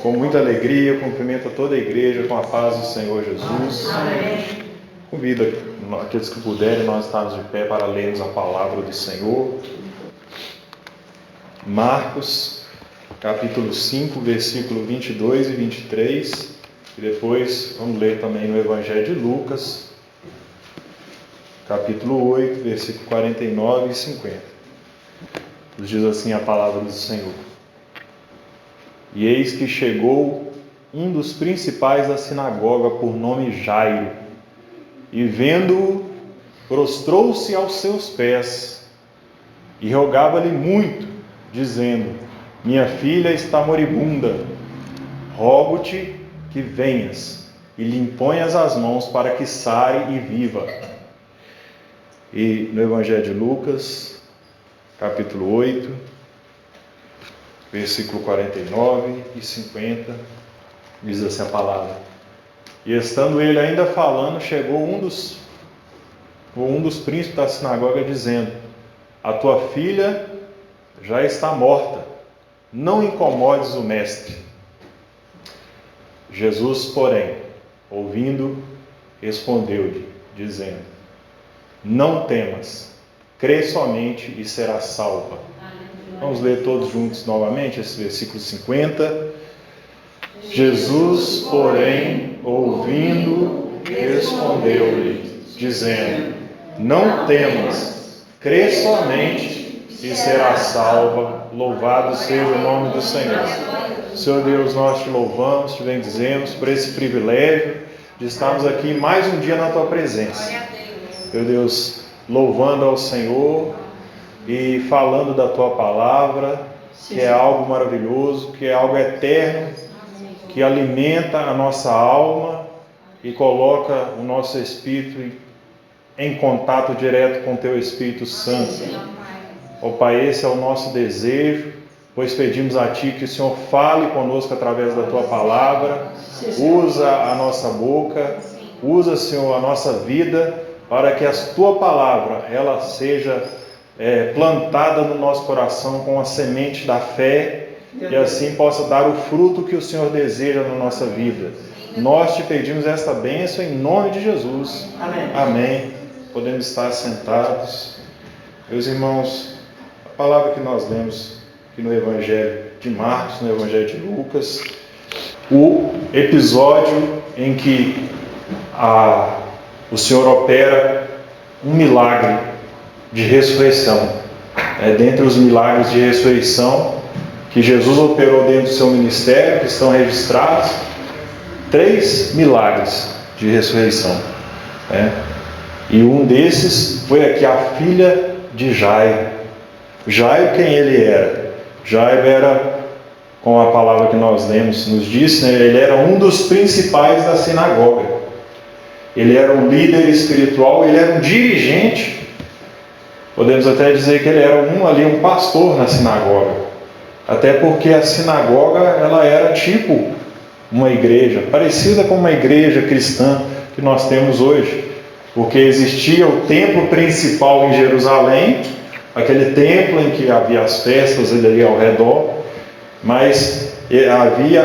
com muita alegria, cumprimento a toda a igreja com a paz do Senhor Jesus. Amém. Convido aqueles que puderem, nós estamos de pé para lermos a palavra do Senhor. Marcos, capítulo 5, versículo 22 e 23. E depois vamos ler também no Evangelho de Lucas, capítulo 8, versículo 49 e 50. Nos diz assim a palavra do Senhor. E eis que chegou um dos principais da sinagoga, por nome Jairo, e vendo-o, prostrou-se aos seus pés, e rogava-lhe muito, dizendo: minha filha está moribunda, rogo-te que venhas, e lhe imponhas as mãos para que sare e viva. E no Evangelho de Lucas, capítulo 8, versículo 49 e 50, diz assim a palavra: e estando ele ainda falando, chegou um dos príncipes da sinagoga, dizendo: a tua filha já está morta, não incomodes o mestre. Jesus, porém, ouvindo, respondeu-lhe, dizendo: não temas, crê somente e serás salva. Vamos ler todos juntos novamente esse versículo 50. Jesus, porém, ouvindo, respondeu-lhe, dizendo: não temas, crê somente e serás salva. Louvado seja o nome do Senhor. Senhor Deus, nós te louvamos, te bendizemos por esse privilégio de estarmos aqui mais um dia na tua presença. Meu Deus, louvando ao Senhor e falando da tua palavra, que é algo maravilhoso, que é algo eterno, que alimenta a nossa alma e coloca o nosso espírito em contato direto com o teu Espírito Santo. Ó Pai, esse é o nosso desejo, pois pedimos a Ti que o Senhor fale conosco através da Tua palavra. Usa a nossa boca, usa, Senhor, a nossa vida, para que a Tua palavra ela seja plantada no nosso coração com a semente da fé, e assim possa dar o fruto que o Senhor deseja na nossa vida. Nós te pedimos esta bênção em nome de Jesus. Amém. Amém. Podemos estar sentados. Meus irmãos, a palavra que nós lemos aqui no Evangelho de Marcos, no Evangelho de Lucas, o episódio em que o Senhor opera um milagre de ressurreição. Dentre os milagres de ressurreição que Jesus operou dentro do seu ministério, que estão registrados, 3 milagres de ressurreição. E um desses foi aqui a filha de Jairo. Jairo, quem ele era? Jairo era, com a palavra que nós lemos, nos diz, ele era um dos principais da sinagoga. Ele era um líder espiritual, ele era um dirigente. Podemos até dizer que ele era um pastor na sinagoga. Até porque a sinagoga ela era tipo uma igreja, parecida com uma igreja cristã que nós temos hoje. Porque existia o templo principal em Jerusalém, aquele templo em que havia as festas ali ao redor, mas havia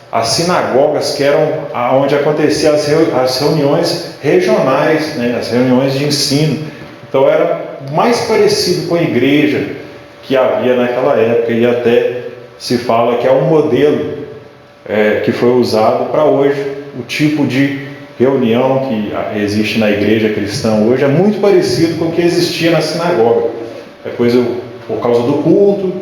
as sinagogas, que eram onde aconteciam as reuniões regionais, as reuniões de ensino. Então era mais parecido com a igreja que havia naquela época, e até se fala que é um modelo que foi usado para hoje. O tipo de reunião que existe na igreja cristã hoje é muito parecido com o que existia na sinagoga. Por causa do culto,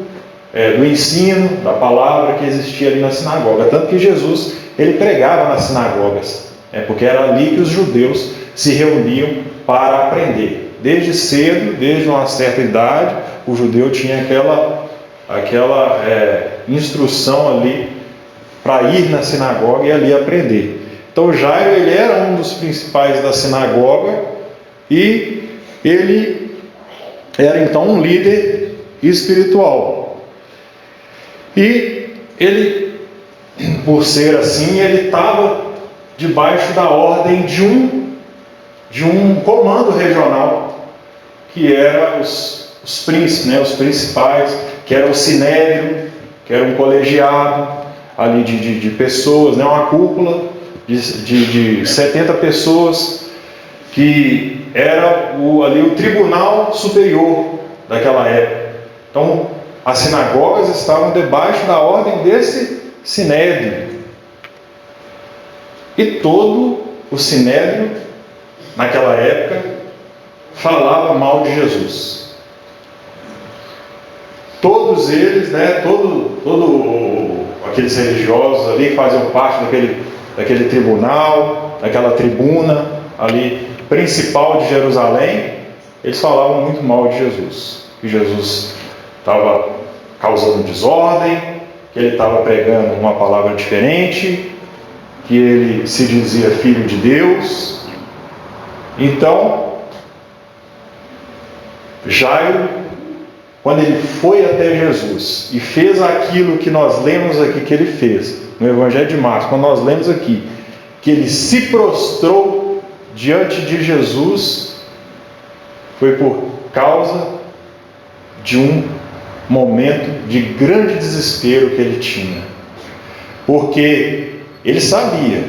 do ensino, da palavra que existia ali na sinagoga. Tanto que Jesus, ele pregava nas sinagogas, porque era ali que os judeus se reuniam para aprender. Desde cedo, desde uma certa idade, o judeu tinha aquela instrução ali para ir na sinagoga e ali aprender. Então Jairo, ele era um dos principais da sinagoga, e ele era então um líder espiritual. E ele, por ser assim, ele estava debaixo da ordem de um comando regional, que era os príncipes, os principais, que era o sinédrio, que era um colegiado, ali de pessoas, né? Uma cúpula de 70 pessoas, que era ali o tribunal superior daquela época. Então, as sinagogas estavam debaixo da ordem desse sinédrio. E todo o sinédrio, naquela época, falava mal de Jesus. Todos eles, né, aqueles religiosos ali que faziam parte daquele tribunal, daquela tribuna ali principal de Jerusalém, eles falavam muito mal de Jesus. Que Jesus estava causando desordem, que ele estava pregando uma palavra diferente, que ele se dizia filho de Deus. Então, Jairo, quando ele foi até Jesus e fez aquilo que nós lemos aqui que ele fez, no Evangelho de Marcos, quando nós lemos aqui, que ele se prostrou diante de Jesus, foi por causa de um momento de grande desespero que ele tinha. Porque ele sabia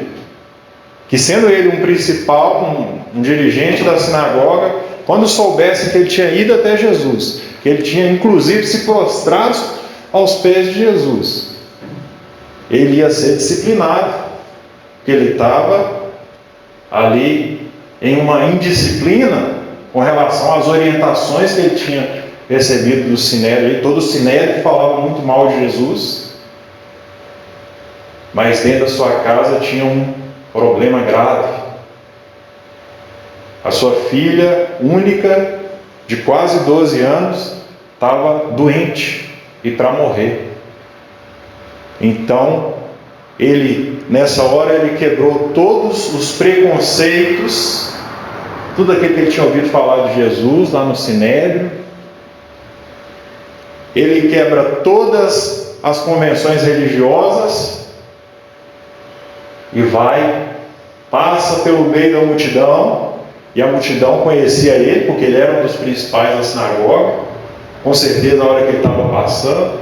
que, sendo ele um principal, um dirigente da sinagoga, quando soubesse que ele tinha ido até Jesus, que ele tinha inclusive se prostrado aos pés de Jesus, ele ia ser disciplinado, porque ele estava ali em uma indisciplina com relação às orientações que ele tinha recebido do sinédrio. Todo o sinédrio falava muito mal de Jesus, mas dentro da sua casa tinha um problema grave. A sua filha única, de quase 12 anos, estava doente e para morrer. Então, nessa hora, ele quebrou todos os preconceitos, tudo aquilo que ele tinha ouvido falar de Jesus lá no sinédrio. Ele quebra todas as convenções religiosas e passa pelo meio da multidão, e a multidão conhecia ele, porque ele era um dos principais da sinagoga. Com certeza, na hora que ele estava passando,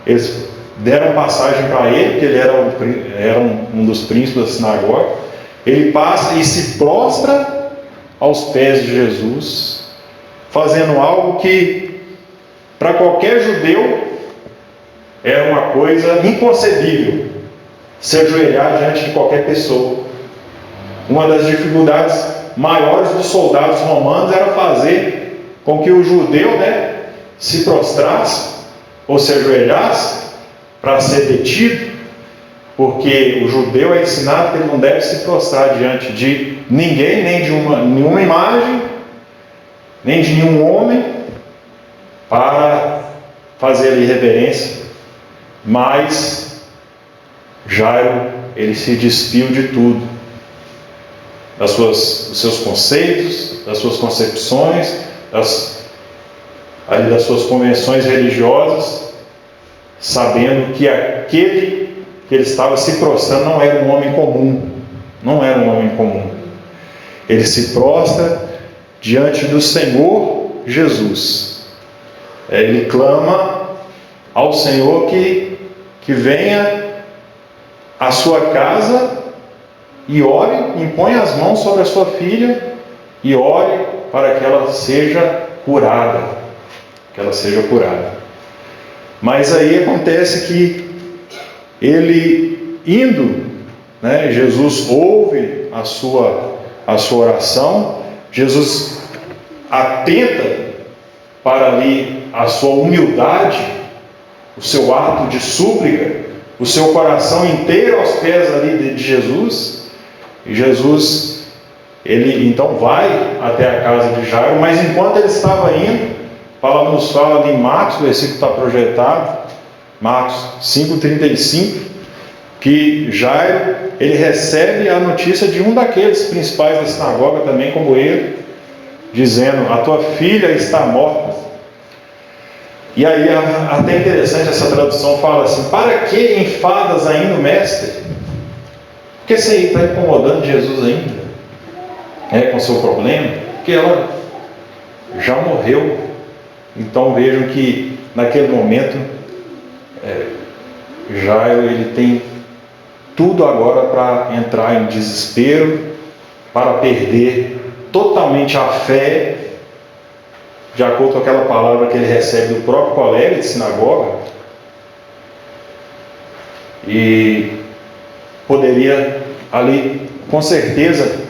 eles deram passagem para ele, porque ele era um dos príncipes da sinagoga. Ele passa e se prostra aos pés de Jesus, fazendo algo que, para qualquer judeu, era uma coisa inconcebível: se ajoelhar diante de qualquer pessoa. Uma das dificuldades maiores dos soldados romanos era fazer com que o judeu, se prostrasse ou se ajoelhasse para ser detido, porque o judeu é ensinado que ele não deve se prostrar diante de ninguém, nem de nenhuma imagem, nem de nenhum homem, para fazer ali reverência. Mas Jairo, ele se despiu de tudo, dos seus conceitos, das suas concepções, das suas convenções religiosas, sabendo que aquele que ele estava se prostrando não era um homem comum. Não era um homem comum. Ele se prostra diante do Senhor Jesus. Ele clama ao Senhor que venha à sua casa e ore, impõe as mãos sobre a sua filha e ore para que ela seja curada. Que ela seja curada. Mas aí acontece que ele indo, Jesus ouve a sua oração, Jesus atenta para ali a sua humildade, o seu ato de súplica, o seu coração inteiro aos pés ali de Jesus. E Jesus, ele então vai até a casa de Jairo, mas enquanto ele estava indo, a palavra nos fala ali em Marcos, o versículo está projetado, Marcos 5,35, que Jairo, ele recebe a notícia de um daqueles principais da sinagoga também, como ele, dizendo: a tua filha está morta. E aí, até interessante, essa tradução fala assim: para que enfadas ainda o mestre? Porque você está incomodando Jesus ainda, com o seu problema? Porque ela já morreu. Então vejam que naquele momento Jairo, ele tem tudo agora para entrar em desespero, para perder totalmente a fé, de acordo com aquela palavra que ele recebe do próprio colega de sinagoga, e poderia ali, com certeza,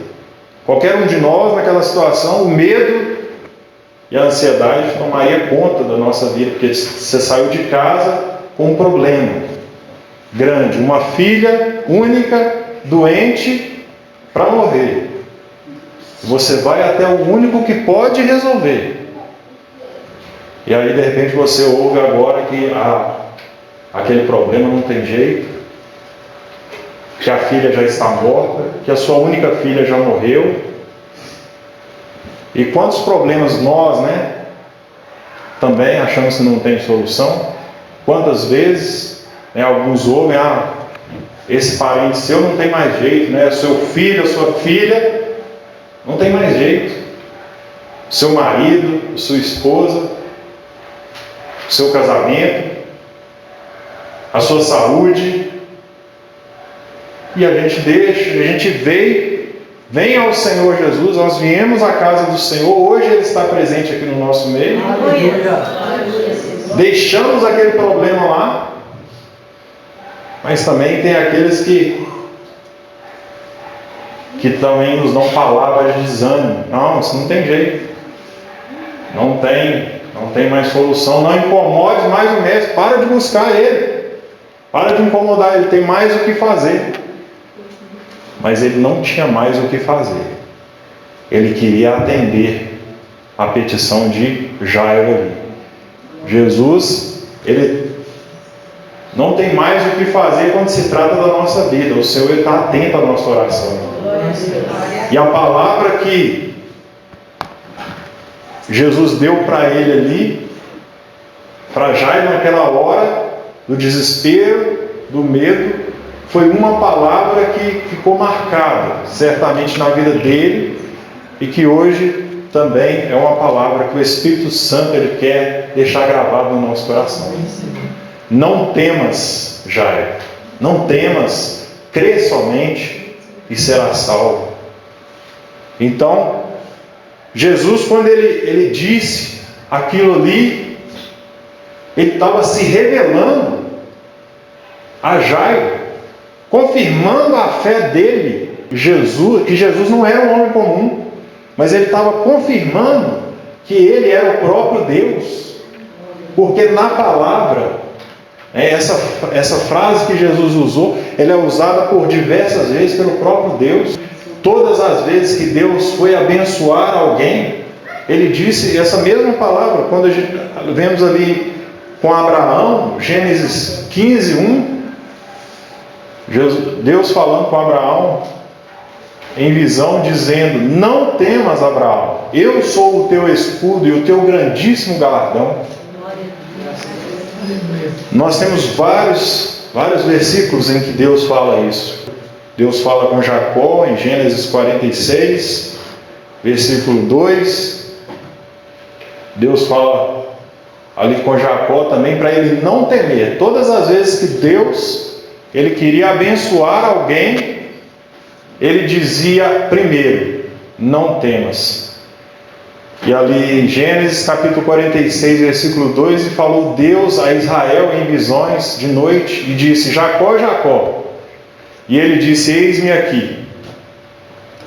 qualquer um de nós naquela situação, o medo e a ansiedade tomaria conta da nossa vida, porque você saiu de casa com um problema grande, uma filha única, doente, para morrer. Você vai até o único que pode resolver. E aí de repente você ouve agora que aquele problema não tem jeito, que a filha já está morta, que a sua única filha já morreu. E quantos problemas nós, também achamos que não tem solução? Quantas vezes, alguns ouvem, esse parente seu não tem mais jeito, seu filho, a sua filha, não tem mais jeito. Seu marido, sua esposa, seu casamento, a sua saúde. E a gente vem ao Senhor Jesus, nós viemos à casa do Senhor, hoje Ele está presente aqui no nosso meio. Deixamos aquele problema lá, mas também tem aqueles que também nos dão palavras de desânimo. Não, isso não tem jeito, não tem mais solução, não incomode mais o mestre, para de buscar ele, para de incomodar ele, tem mais o que fazer. Mas ele não tinha mais o que fazer. Ele queria atender a petição de Jairo ali. Jesus, ele não tem mais o que fazer quando se trata da nossa vida. O Senhor está atento à nossa oração. E a palavra que Jesus deu para ele ali, para Jairo naquela hora, do desespero, do medo, foi uma palavra que ficou marcada, certamente, na vida dele, e que hoje também é uma palavra que o Espírito Santo ele quer deixar gravado no nosso coração. Não temas, Jairo, não temas, crê somente e será salvo. Então, Jesus, quando ele disse aquilo ali, ele estava se revelando a Jairo, confirmando a fé dele, que Jesus não era um homem comum, mas ele estava confirmando que ele era o próprio Deus, porque na palavra, essa frase que Jesus usou, ela é usada por diversas vezes pelo próprio Deus. Todas as vezes que Deus foi abençoar alguém, ele disse essa mesma palavra. Quando a gente vemos ali com Abraão, Gênesis 15, 1, Deus falando com Abraão em visão, dizendo: não temas, Abraão, eu sou o teu escudo e o teu grandíssimo galardão. Nós temos vários versículos em que Deus fala isso. Deus fala com Jacó em Gênesis 46, versículo 2. Deus fala ali com Jacó também para ele não temer. Todas as vezes que Deus ele queria abençoar alguém, ele dizia primeiro: não temas. E ali em Gênesis capítulo 46, versículo 2, e falou Deus a Israel em visões de noite, e disse: Jacó, Jacó. E ele disse: eis-me aqui.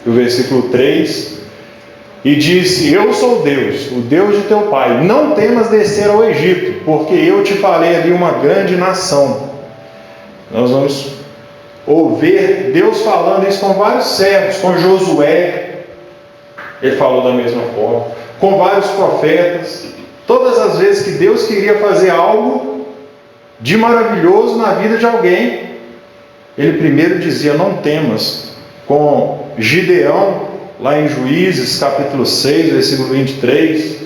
E o versículo 3, e disse: eu sou Deus, o Deus de teu pai, não temas descer ao Egito, porque eu te farei ali uma grande nação. Nós vamos ouvir Deus falando isso com vários servos, com Josué, ele falou da mesma forma, com vários profetas. Todas as vezes que Deus queria fazer algo de maravilhoso na vida de alguém, ele primeiro dizia: não temas. Com Gideão, lá em Juízes capítulo 6, versículo 23,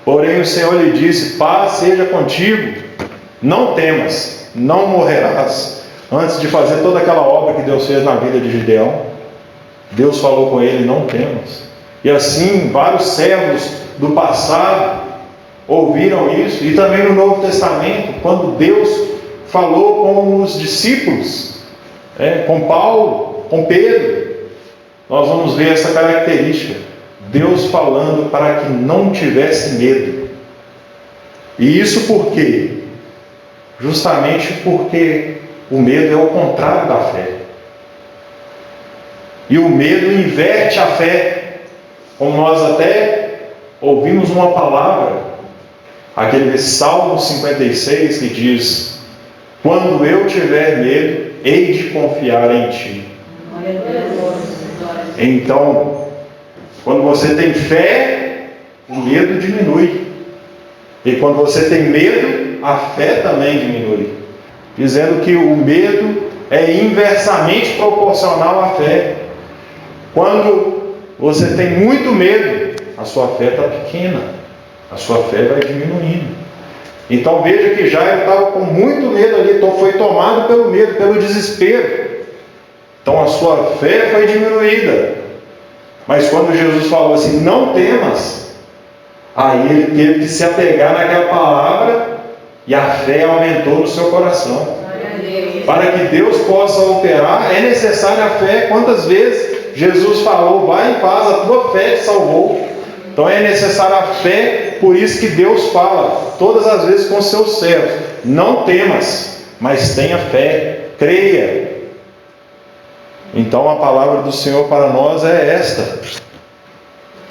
porém o Senhor lhe disse: paz seja contigo, não temas, não morrerás. Antes de fazer toda aquela obra que Deus fez na vida de Gideão, Deus falou com ele: não temas. E assim vários servos do passado ouviram isso. E também no Novo Testamento, quando Deus falou com os discípulos, com Paulo, com Pedro. Nós vamos ver essa característica. Deus falando para que não tivesse medo. E isso por quê? Justamente porque o medo é o contrário da fé. E o medo inverte a fé. Como nós até ouvimos uma palavra, aquele Salmo 56 que diz: quando eu tiver medo, hei de confiar em ti. Então, quando você tem fé, o medo diminui. E quando você tem medo, a fé também diminui. Dizendo que o medo é inversamente proporcional à fé. Quando você tem muito medo, a sua fé está pequena. A sua fé vai diminuindo. Então veja que Jairo estava com muito medo ali, então foi tomado pelo medo, pelo desespero. Então a sua fé foi diminuída. Mas quando Jesus falou assim, não temas, aí ele teve que se apegar naquela palavra e a fé aumentou no seu coração. Para que Deus possa operar, é necessária a fé. Quantas vezes Jesus falou, vai em paz, a tua fé te salvou. Então é necessária a fé, por isso que Deus fala todas as vezes com seus servos, não temas, mas tenha fé, creia. Então a palavra do Senhor para nós é esta: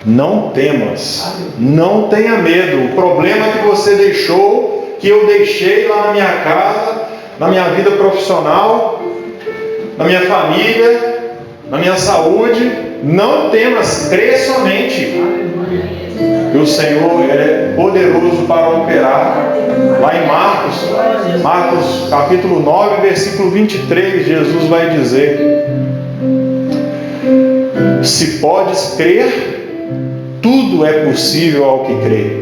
não temas, não tenha medo. O problema que você deixou, que eu deixei lá na minha casa, na minha vida profissional, na minha família, na minha saúde, não temas, crê somente. E o Senhor é poderoso para operar. Lá em Marcos capítulo 9, versículo 23, Jesus vai dizer: se podes crer, tudo é possível ao que crê.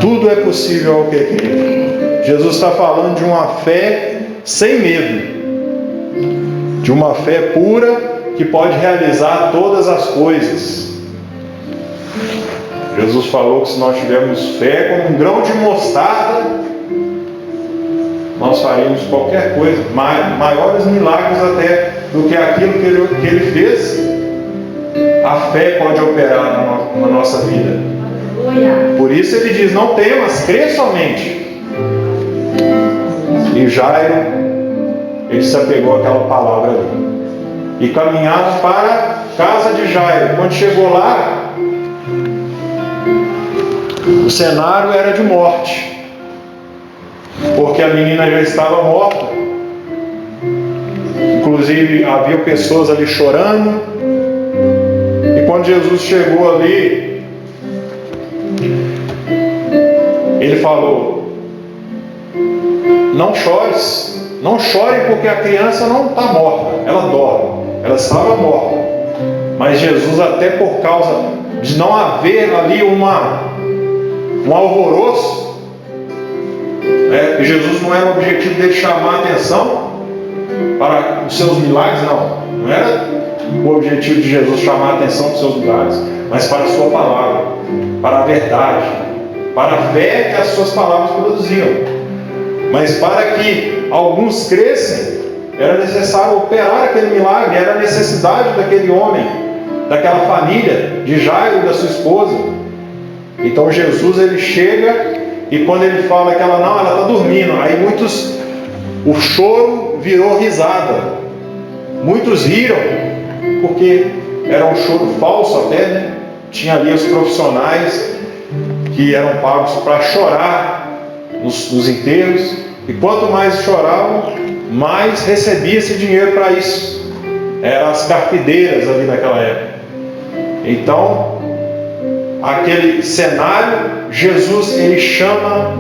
Tudo é possível ao que crê. Jesus está falando de uma fé sem medo, de uma fé pura que pode realizar todas as coisas. Jesus falou que se nós tivermos fé como um grão de mostarda, nós faríamos qualquer coisa, maiores milagres até do que aquilo que ele fez. A fé pode operar na nossa vida. Por isso ele diz, não temas, crê somente. E Jairo, ele se apegou àquela palavra ali. E caminharam para a casa de Jairo. Quando chegou lá, o cenário era de morte, porque a menina já estava morta. Inclusive havia pessoas ali chorando. E quando Jesus chegou ali, ele falou: não chores, não chore, porque a criança não está morta, ela dorme, ela estava morta. Mas Jesus, até por causa de não haver ali um alvoroço, que Jesus não era o objetivo dele chamar a atenção para os seus milagres, não era o objetivo de Jesus chamar a atenção para os seus milagres, mas para a sua palavra, para a verdade, para a fé que as suas palavras produziam. Mas para que alguns crescem, era necessário operar aquele milagre, era a necessidade daquele homem, daquela família, de Jairo e da sua esposa. Então Jesus, ele chega, e quando ele fala que ela está dormindo, aí o choro virou risada. Muitos riram, porque era um choro falso até, né? Tinha ali os profissionais que eram pagos para chorar nos enterros, e quanto mais choravam, mais recebia esse dinheiro para isso. Eram as carpideiras ali naquela época. Então, aquele cenário, Jesus, ele chama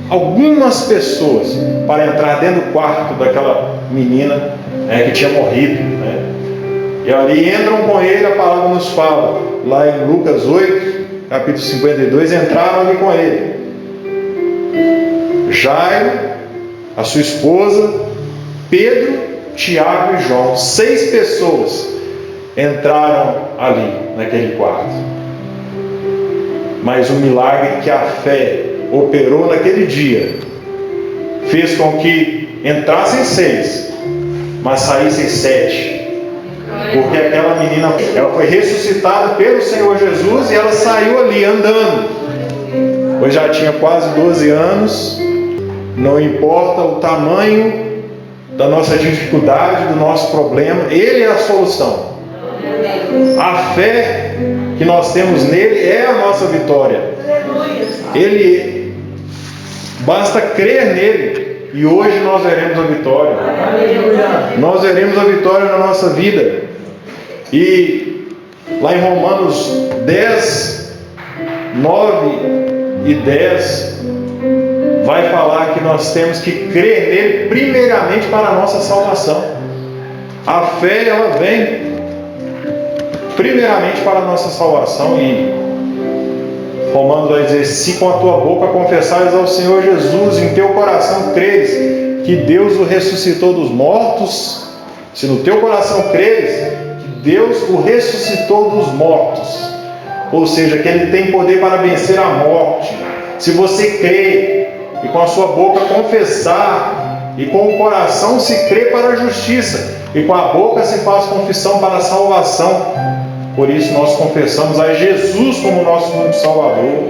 algumas pessoas para entrar dentro do quarto daquela menina que tinha morrido, né? E ali entram com ele, a palavra nos fala, lá em Lucas 8, capítulo 52, entraram ali com ele. Jairo, a sua esposa, Pedro, Tiago e João, 6 pessoas entraram ali naquele quarto. Mas o milagre que a fé operou naquele dia fez com que entrassem 6, mas saíssem 7. Porque aquela menina, ela foi ressuscitada pelo Senhor Jesus e ela saiu ali andando. Pois já tinha quase 12 anos. Não importa o tamanho da nossa dificuldade, do nosso problema, Ele é a solução. A fé que nós temos nele é a nossa vitória. Ele, basta crer nele, e hoje nós veremos a vitória. Nós veremos a vitória na nossa vida. E lá em Romanos 10, 9 e 10, vai falar que nós temos que crer nele primeiramente para a nossa salvação. A fé, ela vem primeiramente para a nossa salvação. E Romanos vai dizer: se com a tua boca confessares ao Senhor Jesus, em teu coração creres que Deus o ressuscitou dos mortos, se no teu coração creres que Deus o ressuscitou dos mortos, ou seja, que Ele tem poder para vencer a morte. Se você crê e com a sua boca confessar, e com o coração se crê para a justiça, e com a boca se faz confissão para a salvação. Por isso nós confessamos a Jesus como nosso único Salvador.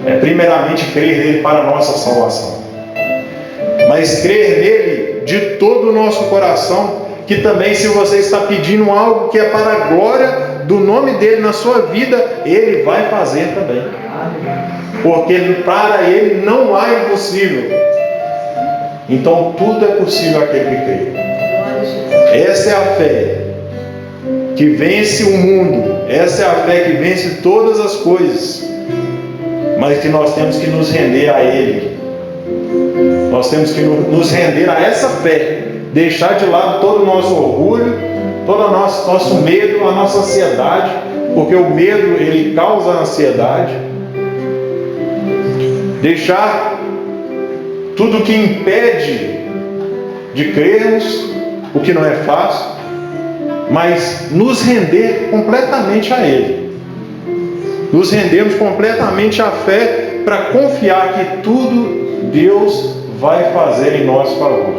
É primeiramente crer nele para a nossa salvação, mas crer nele de todo o nosso coração, que também, se você está pedindo algo que é para a glória do nome dele na sua vida, ele vai fazer também. Porque para ele não há impossível. Então tudo é possível àquele que crê. Essa é a fé que vence o mundo. Essa é a fé que vence todas as coisas. Mas que nós temos que nos render a Ele. Nós temos que nos render a essa fé. Deixar de lado todo o nosso orgulho, todo o nosso medo, a nossa ansiedade. Porque o medo, ele causa ansiedade. Deixar tudo que impede de crermos, o que não é fácil, mas nos render completamente a Ele. Nos rendermos completamente à fé para confiar que tudo Deus vai fazer em nosso favor.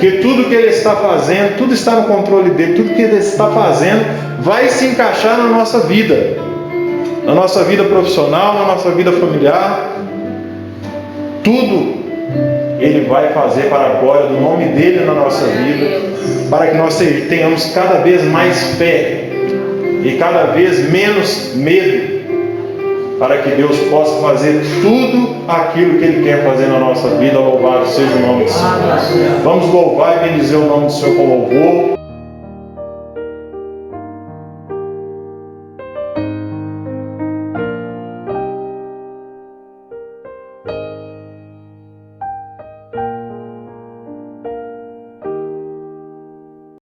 Que tudo que Ele está fazendo, tudo está no controle dEle, tudo que Ele está fazendo vai se encaixar na nossa vida. Na nossa vida profissional, na nossa vida familiar. Tudo Ele vai fazer para a glória do nome dEle na nossa vida, para que nós tenhamos cada vez mais fé e cada vez menos medo, para que Deus possa fazer tudo aquilo que Ele quer fazer na nossa vida. Louvado seja o nome do Senhor. Vamos louvar e bendizer o nome do Senhor com louvor.